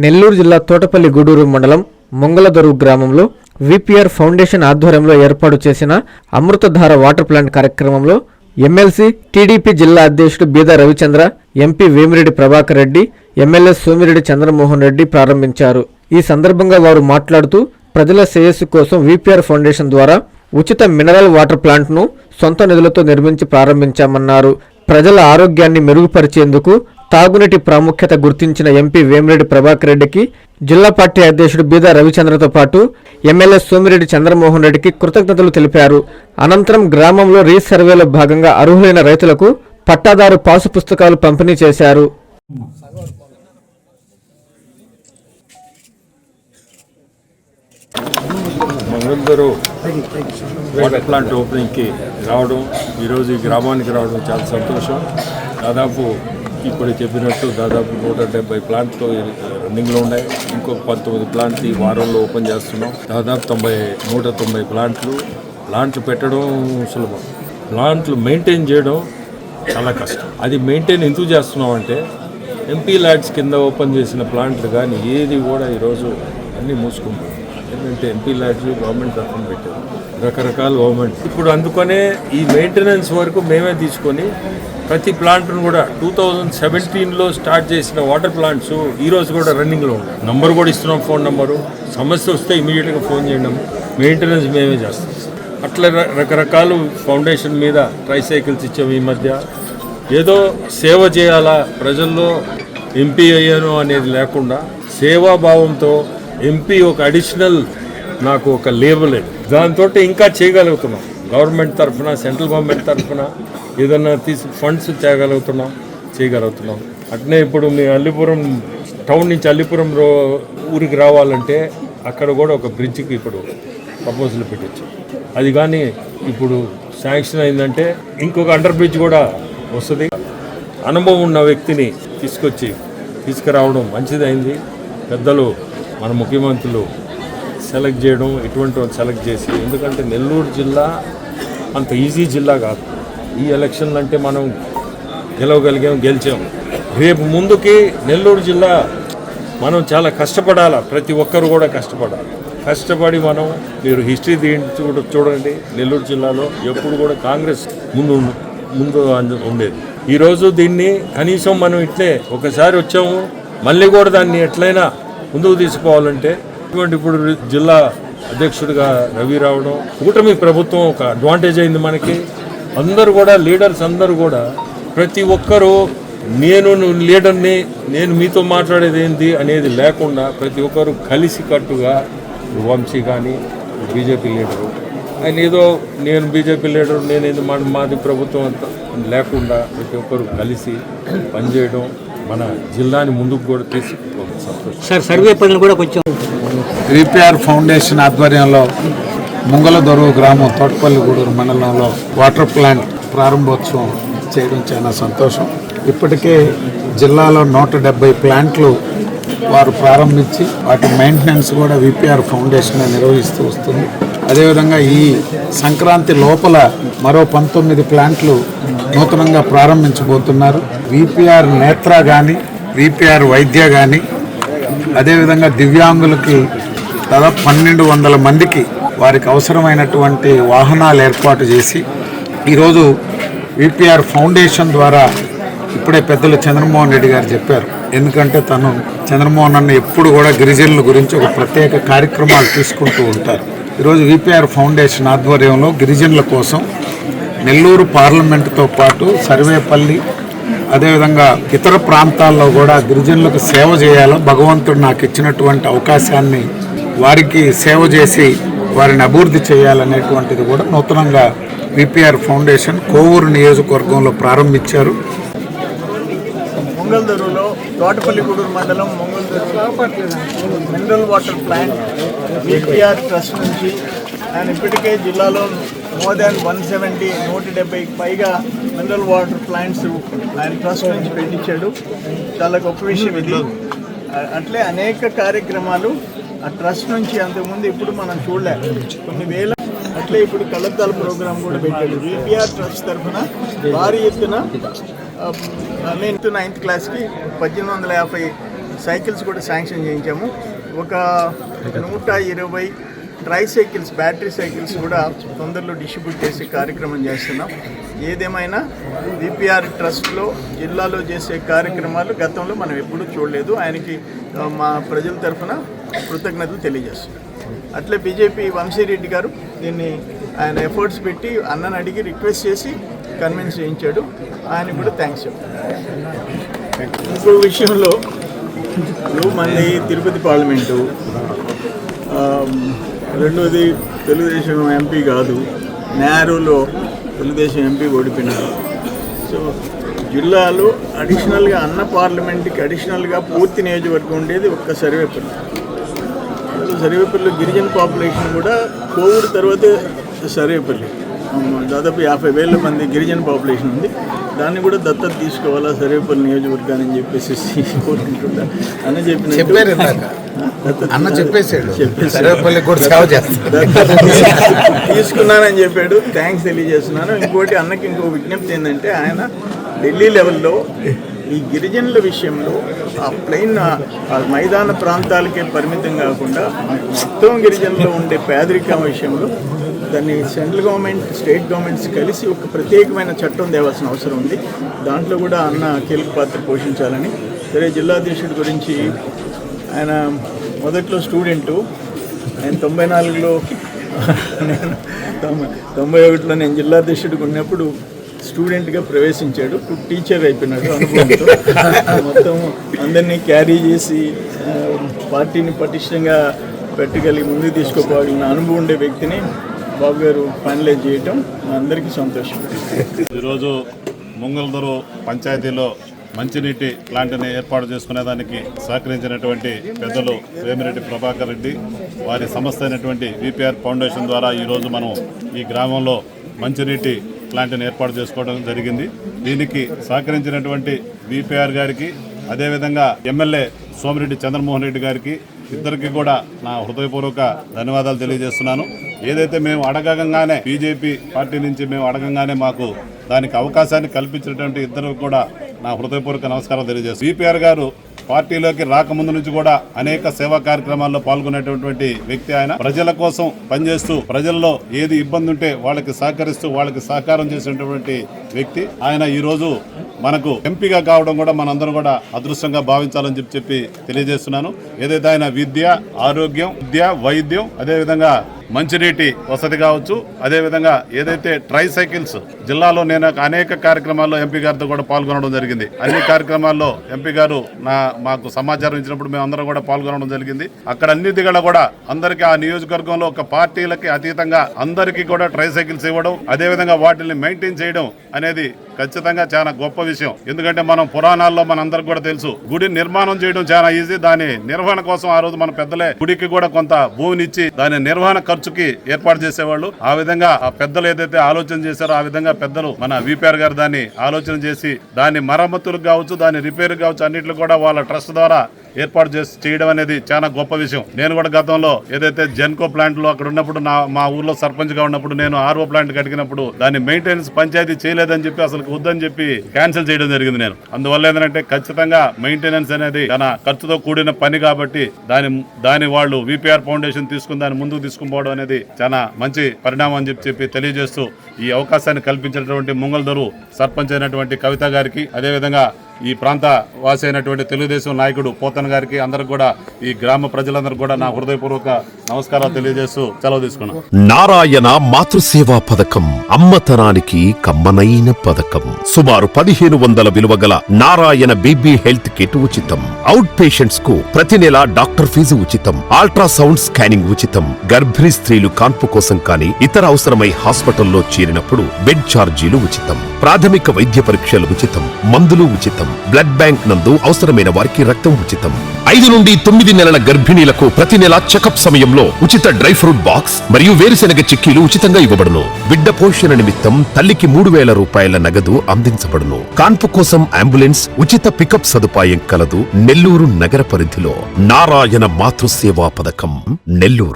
నెల్లూరు జిల్లా తోటపల్లి గూడూరు మండలం మొంగలదొరువు గ్రామంలో విపిఆర్ ఫౌండేషన్ ఆధ్వర్యంలో ఏర్పాటు చేసిన అమృతధార వాటర్ ప్లాంట్ కార్యక్రమంలో ఎమ్మెల్సీ టీడీపీ జిల్లా అధ్యక్షుడు బీదా రవిచంద్ర, ఎంపీ వేమిరెడ్డి ప్రభాకర్ రెడ్డి, ఎమ్మెల్యే సోమిరెడ్డి చంద్రమోహన్ రెడ్డి ప్రారంభించారు. ఈ సందర్భంగా వారు మాట్లాడుతూ ప్రజల శ్రేయస్సు కోసం విపిఆర్ ఫౌండేషన్ ద్వారా ఉచిత మినరల్ వాటర్ ప్లాంట్ను సొంత నిధులతో నిర్మించి ప్రారంభించామన్నారు. ప్రజల ఆరోగ్యాన్ని మెరుగుపరిచేందుకు తాగునీటి ప్రాముఖ్యత గుర్తించిన ఎంపీ వేమిరెడ్డి ప్రభాకర్ రెడ్డికి, జిల్లా పార్టీ అధ్యక్షుడు బీదా రవిచంద్రతో పాటు ఎమ్మెల్యే సోమిరెడ్డి చంద్రమోహన్ రెడ్డికి కృతజ్ఞతలు తెలిపారు. అనంతరం గ్రామంలో రీసర్వేలో భాగంగా అర్హులైన రైతులకు పట్టాదారు పాసు పుస్తకాలు పంపిణీ చేశారు. మంగళదొరువు వాటర్ ప్లాంట్ ఓపెనింగ్కి రావడం, ఈరోజు ఈ గ్రామానికి రావడం చాలా సంతోషం. దాదాపు ఇప్పుడు చెప్పినట్టు దాదాపు 170 ప్లాంట్లు రన్నింగ్లో ఉన్నాయి. ఇంకో 19 ప్లాంట్లు ఈ వారంలో ఓపెన్ చేస్తున్నాం. దాదాపు 190 ప్లాంట్లు పెట్టడం సులభం, ప్లాంట్లు మెయింటైన్ చేయడం చాలా కష్టం. అది మెయింటైన్ ఎందుకు చేస్తున్నాం అంటే ఎంపీ ల్యాడ్స్ కింద ఓపెన్ చేసిన ప్లాంట్లు కానీ ఏది కూడా ఈరోజు అన్నీ మూసుకుంటాం. ఎందుకంటే ఎంపీ ల్యాడ్స్ గవర్నమెంట్ తరఫున పెట్టారు, రకరకాల గవర్నమెంట్. ఇప్పుడు అందుకనే ఈ మెయింటెనెన్స్ వరకు మేమే తీసుకొని ప్రతి ప్లాంట్ను కూడా 2017లో స్టార్ట్ చేసిన వాటర్ ప్లాంట్స్ ఈరోజు కూడా రన్నింగ్లో ఉన్నాయి. నంబర్ కూడా ఇస్తున్నాం, ఫోన్ నెంబరు. సమస్య వస్తే ఇమీడియట్గా ఫోన్ చేయడం, మెయింటెనెన్స్ మేమే చేస్తాం. అట్లా రకరకాల ఫౌండేషన్ మీద ట్రైసైకిల్స్ ఇచ్చాము. ఈ మధ్య ఏదో సేవ చేయాలా, ప్రజల్లో ఎంపీ అయ్యాను అనేది లేకుండా సేవాభావంతో ఎంపీ ఒక అడిషనల్ నాకు ఒక లేబుల్, దాంతో ఇంకా చేయగలుగుతున్నాం. గవర్నమెంట్ తరఫున, సెంట్రల్ గవర్నమెంట్ తరఫున ఏదన్నా ఫండ్స్ చేయగలుగుతున్నాం. అట్నే ఇప్పుడు మీ అల్లిపురం టౌన్ నుంచి అల్లిపురం ఊరికి రావాలంటే అక్కడ కూడా ఒక బ్రిడ్జికి ఇప్పుడు ప్రపోజల్ పెట్టచ్చు. అది కానీ ఇప్పుడు శాంక్షన్ అయిందంటే ఇంకొక అండర్ బ్రిడ్జ్ కూడా వస్తుంది. అనుభవం ఉన్న వ్యక్తిని తీసుకురావడం మంచిదైంది. పెద్దలు మన ముఖ్యమంత్రులు సెలెక్ట్ చేయడం, ఇటువంటి సెలెక్ట్ చేసి, ఎందుకంటే నెల్లూరు జిల్లా అంత ఈజీ జిల్లా కాదు. ఈ ఎలక్షన్లు అంటే మనం గెలిచాం. రేపు ముందుకి నెల్లూరు జిల్లా మనం చాలా కష్టపడాలి. ప్రతి ఒక్కరు కూడా కష్టపడి మనం, మీరు హిస్టరీ చూడండి, నెల్లూరు జిల్లాలో ఎప్పుడు కూడా కాంగ్రెస్ ముందు ఉండేది. ఈరోజు దీన్ని కనీసం మనం ఇట్లే ఒకసారి వచ్చాము, మళ్ళీ కూడా దాన్ని ఎట్లయినా ముందుకు తీసుకోవాలంటే ఇప్పుడు జిల్లా అధ్యక్షుడిగా రవి రావడం, కూటమి ప్రభుత్వం ఒక అడ్వాంటేజ్ అయింది మనకి. అందరూ కూడా లీడర్స్ అందరూ కూడా ప్రతి ఒక్కరూ నేను లీడర్ని, నేను మీతో మాట్లాడేది ఏంటి అనేది లేకుండా ప్రతి ఒక్కరు కలిసి కట్టుగా, వంశీ కానీ బీజేపీ లీడరు, ఆయన ఏదో నేను బీజేపీ లీడరు, నేనేది మాది ప్రభుత్వం అంతా లేకుండా ప్రతి ఒక్కరు కలిసి పనిచేయడం మన జిల్లాని ముందుకు కూడా తీసుకుపోతుంది. సార్, సర్వే పనులు కూడా కొంచెం విపిఆర్ ఫౌండేషన్ ఆధ్వర్యంలో మొంగలదొరువు గ్రామం తోటపల్లి గూడూరు మండలంలో వాటర్ ప్లాంట్ ప్రారంభోత్సవం చేయడం చాలా సంతోషం. ఇప్పటికే జిల్లాలో 170 ప్లాంట్లు వారు ప్రారంభించి వాటి మెయింటెనెన్స్ కూడా విపిఆర్ ఫౌండేషన్ నిర్వహిస్తూ వస్తుంది. అదేవిధంగా ఈ సంక్రాంతి లోపల మరో 19 ప్లాంట్లు నూతనంగా ప్రారంభించబోతున్నారు. విపిఆర్ నేత్ర కానీ, విపిఆర్ వైద్య కానీ, అదేవిధంగా దివ్యాంగులకి దాదాపు 1200 మందికి వారికి అవసరమైనటువంటి వాహనాలు ఏర్పాటు చేసి ఈరోజు విపిఆర్ ఫౌండేషన్ ద్వారా, ఇప్పుడే పెద్దలు చంద్రమోహన్ రెడ్డి గారు చెప్పారు, ఎందుకంటే తను చంద్రమోహన్ అన్న ఎప్పుడు కూడా గిరిజనుల గురించి ఒక ప్రత్యేక కార్యక్రమాలు తీసుకుంటూ ఉంటారు. ఈరోజు విపిఆర్ ఫౌండేషన్ ఆధ్వర్యంలో గిరిజనుల కోసం నెల్లూరు పార్లమెంటుతో పాటు సర్వేపల్లి, అదేవిధంగా ఇతర ప్రాంతాల్లో కూడా గిరిజనులకు సేవ చేయాలో, భగవంతుడు నాకు ఇచ్చినటువంటి అవకాశాన్ని వారికి సేవ చేసి వారిని అభివృద్ధి చేయాలనేటువంటిది కూడా నూతనంగా విపిఆర్ ఫౌండేషన్ కోవూరు నియోజకవర్గంలో ప్రారంభించారు. మంగళదొరువులో తోటపల్లి గూడూరు మండలం Mangaladoruvu mineral water plant VPR trust నుంచి ఆయన ఇప్పటికే జిల్లాలో మోర్ దాన్ 170 పైగా మినరల్ వాటర్ ప్లాంట్స్ ఆయన ట్రస్ట్ నుంచి పెట్టించాడు. చాలా గొప్ప విషయం ఇది. అట్లే అనేక కార్యక్రమాలు ఆ ట్రస్ట్ నుంచి అంతకుముందు ఇప్పుడు మనం చూడలేము, కొన్ని వేల. అట్లే ఇప్పుడు కళ్ళద్దాల ప్రోగ్రాం కూడా పెట్టాడు విపిఆర్ ట్రస్ట్ తరఫున. భారీ ఎత్తున 9th క్లాస్కి 1850 సైకిల్స్ కూడా శాంక్షన్ చేయించాము. ఒక 120 ట్రైసైకిల్స్, బ్యాటరీ సైకిల్స్ కూడా తొందరలో డిస్ట్రిబ్యూట్ చేసే కార్యక్రమం చేస్తున్నాం. ఏదేమైనా విపిఆర్ ట్రస్ట్లో జిల్లాలో చేసే కార్యక్రమాలు గతంలో మనం ఎప్పుడూ చూడలేదు. ఆయనకి మా ప్రజల తరఫున కృతజ్ఞతలు తెలియజేస్తున్నాం. అట్లే బీజేపీ వంశీరెడ్డి గారు దీన్ని ఆయన ఎఫర్ట్స్ పెట్టి అన్నని అడిగి రిక్వెస్ట్ చేసి కన్విన్స్ చేయించాడు. ఆయన కూడా థ్యాంక్స్ చెప్తాను. ఇంకో విషయంలో మంది తిరుపతి పార్లమెంటు, రెండోది తెలుగుదేశం ఎంపీ కాదు, నేరులో తెలుగుదేశం ఎంపీ ఓడిపోయినారు. సో జిల్లాలో అడిషనల్గా అన్న పార్లమెంట్కి అడిషనల్గా పూర్తి నియోజకవర్గం ఉండేది ఒక్క సర్వేపల్లి. సర్వేపల్లి గిరిజన పాపులేషన్ కూడా కోవిడ్ తర్వాత సర్వేపల్లి దాదాపు 50,000 మంది గిరిజన పాపులేషన్ ఉంది. దాన్ని కూడా దత్తత తీసుకోవాలా సర్వేపల్లి నియోజకవర్గాన్ని అని చెప్పేసి కోరుకుంటుంటా అని తీసుకున్నానని చెప్పాడు. థ్యాంక్స్ తెలియజేస్తున్నాను. ఇంకోటి అన్నకి ఇంకో విజ్ఞప్తి ఏంటంటే, ఆయన ఢిల్లీ లెవెల్లో ఈ గిరిజనుల విషయంలో ఆ ప్లెయిన్ మైదాన ప్రాంతాలకే పరిమితం కాకుండా మొత్తం గిరిజనులు ఉండే పేదరికం విషయంలో దాన్ని సెంట్రల్ గవర్నమెంట్, స్టేట్ గవర్నమెంట్స్ కలిసి ఒక ప్రత్యేకమైన చట్టం తేవాల్సిన అవసరం ఉంది. దాంట్లో కూడా అన్న కీలక పాత్ర పోషించాలని. సరే, జిల్లాధ్యక్షుడి గురించి, ఆయన మొదట్లో స్టూడెంటు, ఆయన 94లో నేను 91లో నేను జిల్లాధ్యక్షుడికి ఉన్నప్పుడు స్టూడెంట్గా ప్రవేశించాడు. టీచర్ అయిపోయినాడు అనుభవంతో. మొత్తం అందరినీ క్యారీ చేసి పార్టీని పటిష్టంగా పెట్టగలిగి ముందుకు తీసుకుపోగలిగిన అనుభవం ఉండే వ్యక్తిని బాబు గారు ఫైనలైజ్ చేయటం మా అందరికీ సంతోషం. ఈరోజు ముంగల్దొరు పంచాయతీలో మంచినీటి ప్లాంట్ని ఏర్పాటు చేసుకునేదానికి సహకరించినటువంటి పెద్దలు వేమిరెడ్డి ప్రభాకర్ రెడ్డి వారి సంస్థ అయినటువంటి విపిఆర్ ఫౌండేషన్ ద్వారా ఈరోజు మనం ఈ గ్రామంలో మంచినీటి ప్లాంట్ని ఏర్పాటు చేసుకోవడం జరిగింది. దీనికి సహకరించినటువంటి విపిఆర్ గారికి, అదేవిధంగా ఎమ్మెల్యే సోమిరెడ్డి చంద్రమోహన్ రెడ్డి గారికి, ఇద్దరికి కూడా నా హృదయపూర్వక ధన్యవాదాలు తెలియజేస్తున్నాను. ఏదైతే మేము అడగంగానే, బీజేపీ పార్టీ నుంచి మేము అడగంగానే మాకు దానికి అవకాశాన్ని కల్పించినటువంటి ఇద్దరు కూడా నా హృదయపూర్వక నమస్కారాలు తెలియజేస్తాను. విపిఆర్ గారు పార్టీలోకి రాకముందు నుంచి కూడా అనేక సేవా కార్యక్రమాల్లో పాల్గొనేటటువంటి వ్యక్తి. ఆయన ప్రజల కోసం పనిచేస్తూ, ప్రజల్లో ఏది ఇబ్బంది ఉంటే వాళ్ళకి సహకరిస్తూ, వాళ్ళకి సహకారం చేసినటువంటి వ్యక్తి ఆయన. ఈరోజు మనకు ఎంపీగా కావడం కూడా మనందరం కూడా అదృష్టంగా భావించాలని చెప్పి తెలియజేస్తున్నాను. ఏదైతే ఆయన విద్య, ఆరోగ్యం, వైద్యం, అదేవిధంగా మంచినీటి వసతి కావచ్చు, అదేవిధంగా ఏదైతే ట్రైసైకిల్స్ జిల్లాలో నేను అనేక కార్యక్రమాల్లో ఎంపీ గారితో కూడా పాల్గొనడం జరిగింది. అన్ని కార్యక్రమాల్లో ఎంపీ గారు మాకు సమాచారం ఇచ్చినప్పుడు మేము అందరం కూడా పాల్గొనడం జరిగింది. అక్కడ అన్నిటి కూడా అందరికీ ఆ నియోజకవర్గంలో ఒక పార్టీలకి అతీతంగా అందరికీ కూడా ట్రైసైకిల్స్ ఇవ్వడం, అదేవిధంగా వాటిని మెయింటైన్ చేయడం అనేది ఖచ్చితంగా చాలా గొప్ప విషయం. ఎందుకంటే మనం పురాణాల్లో మనందరికి కూడా తెలుసు, గుడి నిర్మాణం చేయడం చాలా ఈజీ, దాని నిర్వహణ కోసం ఆ రోజు మన పెద్దలే గుడికి కూడా కొంత భూమినిచ్చి దాని నిర్వహణ ఖర్చుకి ఏర్పాటు చేసేవాళ్ళు. ఆ విధంగా ఆ పెద్దలు ఏదైతే ఆలోచన చేశారో ఆ విధంగా పెద్దలు మన విపిఆర్ గారు దాన్ని ఆలోచన చేసి దాని మరమ్మతులకు కావచ్చు, దాని రిపేర్ కావచ్చు, అన్నింటిలో కూడా వాళ్ళ ట్రస్ట్ ద్వారా ఏర్పాటు చేయడం అనేది చాలా గొప్ప విషయం. నేను కూడా గతంలో ఏదైతే జెన్కో ప్లాంట్ లో అక్కడ ఉన్నప్పుడు మా ఊర్లో సర్పంచ్ గా ఉన్నప్పుడు నేను ఆర్ఓ ప్లాంట్ కడిగినప్పుడు దాన్ని మెయింటెనెన్స్ పంచాయతీ చేయలేదని చెప్పి, అసలు వద్దని చెప్పి క్యాన్సిల్ చేయడం జరిగింది నేను. అందువల్ల ఏంటంటే ఖచ్చితంగా మెయింటెనెన్స్ అనేది చాలా ఖర్చుతో కూడిన పని కాబట్టి దాని వాళ్ళు విపిఆర్ ఫౌండేషన్ తీసుకుని దాన్ని ముందుకు తీసుకుపోవడం అనేది చాలా మంచి పరిణామం అని చెప్పి తెలియజేస్తూ ఈ అవకాశాన్ని కల్పించినటువంటి ముంగల్దొరు సర్పంచ్ అయినటువంటి కవిత గారికి, అదేవిధంగా ఈ ప్రాంత వాసి అయినటువంటి తెలుగుదేశం నాయకుడు పోతన్ గారికి, అందరికి కూడా ఈ గ్రామ ప్రజలందరూ కూడా నా హృదయపూర్వక నమస్కారాలు తెలియజేస్తూ సెలవు తీసుకున్నాను. నారాయణ మాతృసేవా పథకం అమ్మతనానికి కమ్మనైన పథకం. సుమారు 1500 విలువ గల నారాయణ బేబీ హెల్త్ కిట్ ఉచితం. అవుట్ పేషెంట్స్ కు ప్రతి నెల డాక్టర్ ఫీజు ఉచితం. అల్ట్రాసౌండ్ స్కానింగ్ ఉచితం. గర్భిణీ స్త్రీలు కాన్పు కోసం కానీ ఇతర అవసరమై హాస్పిటల్లో చేరినప్పుడు బెడ్ ఛార్జీలు ఉచితం. ప్రాథమిక వైద్య పరీక్షలు ఉచితం. మందులు ఉచితం. బ్లడ్ బ్యాంక్ నందు అవసరమైన వారికి రక్తం ఉచితం. 5 నుండి 9 నెలల గర్భిణీలకు ప్రతి నెల చెకప్ సమయంలో ఉచిత డ్రై ఫ్రూట్ బాక్స్ మరియు వేరుశెనగ చిక్కీలు ఉచితంగా ఇవ్వబడును. బిడ్డ పోషణ నిమిత్తం తల్లికి 3000 రూపాయల నగదు అందించబడును. కాన్పు కోసం అంబులెన్స్ ఉచిత పికప్ సదుపాయం కలదు. నెల్లూరు నగర పరిధిలో నారాయణ మాతృసేవా పథకం, నెల్లూరు.